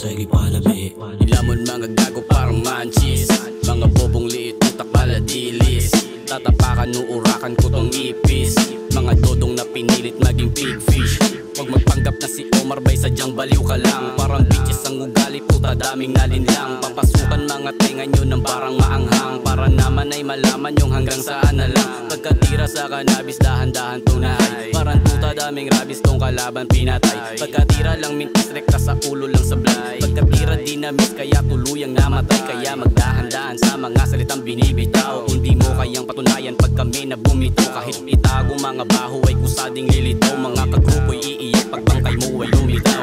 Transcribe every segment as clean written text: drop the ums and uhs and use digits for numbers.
sa'y gipanabi. Ilamon mga gago parang manchis, mga bobong liit utak maladilis. Tatapakan uurakan ko tong ipis, mga dodong na pinilit maging big fish. Huwag magpanggap na si Omar Bay, sadyang baliw ka lang. Parang bitches ang ugali, puta daming nalinlang. Papasukan mga tenga nyo ng parang maanghang, para naman ay malaman yung hanggang saan na lang. Pagkatira sa cannabis, dahan-dahan tunay, parang puta daming rabis tong kalaban pinatay. Pagkatira lang mintis, rekta sa ulo lang sablay. Pagkatira dinamis, kaya tuluyang namatay. Kaya magdahan-dahan sa mga salitang binibitaw. Hindi mo kayang patunayan pag kami na bumito. Kahit itago mga baho ay kusading lilitaw. Mga kagrupo'y iiyak pag bangkay mo ay lumitaw.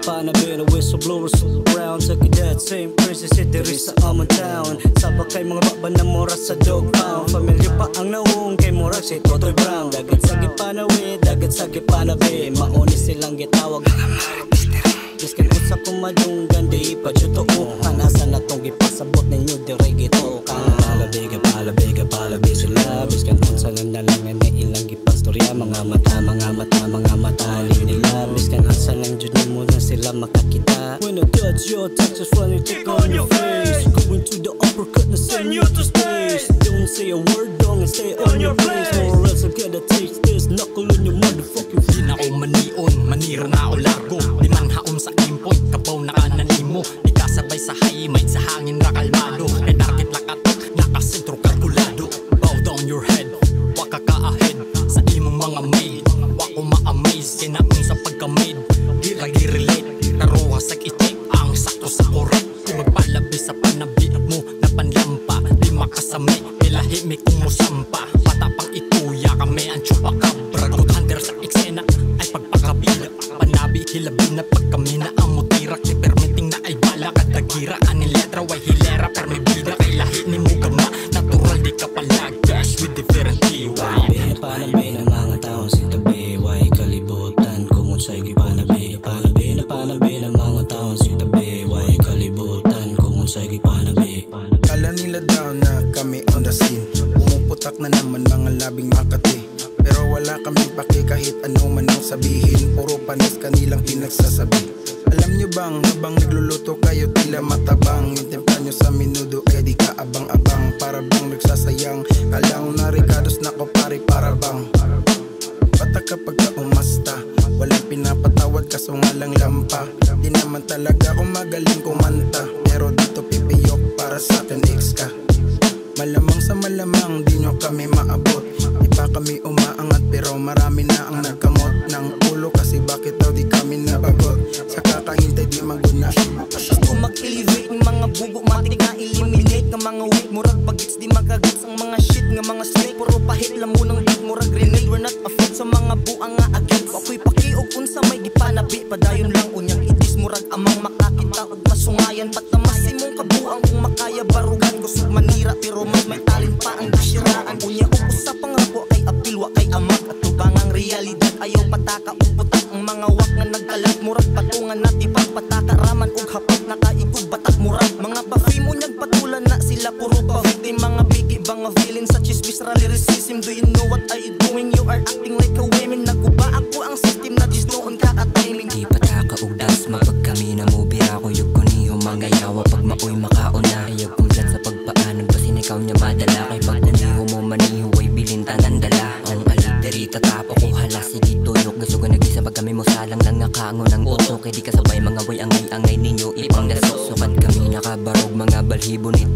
Panabi na whistleblowers around sa cadet, same crazy city rin sa among town. Sabak kay mga baba na mura sa dog pound. Familiar pa ang naung kay murag si Totoy Brown. Dagat sa gipanawi, dagat sa gipanabi, mauni silang gitawag Biskin usa kumadunggan, di pa totoo. Kanasa na tong gipasabot ninyo, dire gito. Palabi sila. Biskin unsa lang nalangan na ilang gipastorya. Mga mata aling nila. Biskin unsa lang jud mo na sila makakita. When I touch your touches, when you take on your face, going to the uppercut na send you to space. Don't say a word, don't stay on your place, or else I gotta taste this knuckle in your motherfucking face. Di na o manion, manira na o largo. Di man haom sa aimpoint, kabaw na kananimo. Di kasabay sa high-mind, sa hangin na kalmado. Kay target lakatak, nakasentro kalkulado. Bow down your head, waka ka ahead. Sa imong mga maid, wako ma-amaze. Kaya naon sa pagka-maid, di lagi relate. Naruha sa itik, ang sakto sa korek. Kung magpalabi sa panabi mo na panlampa, di makasami, ilahimi kung musampa. Patapang ituya kami ang chupacabra. Good hunter sa eksena ay pagpakabila. Panabi hilabi na pag kami na amutirak. Di permitting na ay bala kadagira. Aning letra way hilera per may bida. Kay lahi ni mo gama, natural di ka palag. Dash with different TY. Panabi ng mga tao si tabi, way kalibutan kung unsay gipanabi. Panabi ng mga tao si tabi, way kalibutan kung unsay gipanabi. Kala nila daw na kami on the scene, pumuputak na naman mga labing makati. Pero wala kaming paki kahit ano man ang sabihin, puro panis kanilang pinagsasabi. Alam nyo bang habang nagluluto kayo tila matabang, yung timpla nyo sa minudo ay di ka abang-abang. Para bang nagsasayang, kalang narikados na ko pari para bang patak kapag ka umasta, walang pinapatawad kaso nga lang lampa. Di naman talaga ako magaling kumanta, pero dito pipiyok para sa akin ex ka. Malamang sa malamang di nyo kami maabot. Di pa kami umaangat pero marami na ang nagkamot ng ulo. Kasi bakit daw di kami nabagot, sa kakahintay di maguna. Kung mag-elevate ng mga bubo, matik na eliminate ng mga weak. Murag bagits di magagits ang mga shit nga mga snake. Puro pahit lang mo ng beat, murag grenade. We're not afraid sa mga buang nga against. Ako'y pakiog unsa may gipanabi, padayon lang unyang itis. Murag amang makakita og masungayan, patamas imong kabuang kung makaya barugan. Gusog manira pero mas may talent pa ang disiraan. Unya og usapang rabo kay apilwa kay amag. At tubangang realidad ayaw pataka ug putak. Ang mga wak nga nagkalat, murag patungan na tipang pataka. Raman ug hapak nakaigog batak murag. Mga pa-fame unyag patulan na sila puro pa-victim. Mga bigi banga villain sa visceral lyricism. Do you know what are you doing? You are acting like a women. Naguba ako ang system na disnoon kakatiming. Di pataka ug dance mapag kami na mo bira ko yung kuniho mga yawa. Pag maoy makauna ayag kumlat sa pagpaanan basin ikaw niya madala. Kay pag kuniho mo maniho ay bilin tanan dala. Ang alig diri tatapo ko halas sige tuyok. Gusto ka nag-isa pag kami mo salang nang nakaango ng uso. Kay di kasabay mga way angay ninyo ipang dasok. Sukat kami nakabarog mga balhibonit.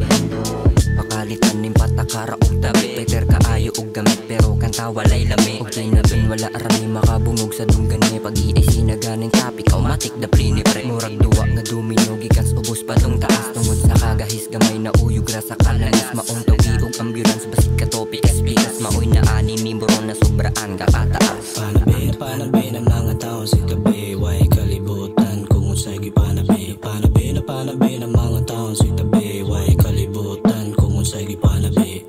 Pakalitan ning patakara og tabi. Peter kaayo og gamit pero kanta walay lami. Og kay nabin wala arami makabungog sa dunggani. Pag-iay sinaganing topic automatic da plini pre. Murag duwa nga dumino gikas ubos pa tong taas. Tungod sa kagahis gamay na uyog ra sa kalanas. Maong tawgi og ambulance basit ka topic explikas. Maoy na ani mimbro na sobraan ka kataas. Panabi ng mga tao si tabi, way kalibutan kung unsay gipanabi. Panabi ng mga tao si tabi, way kalibutan kung unsay gipanabi.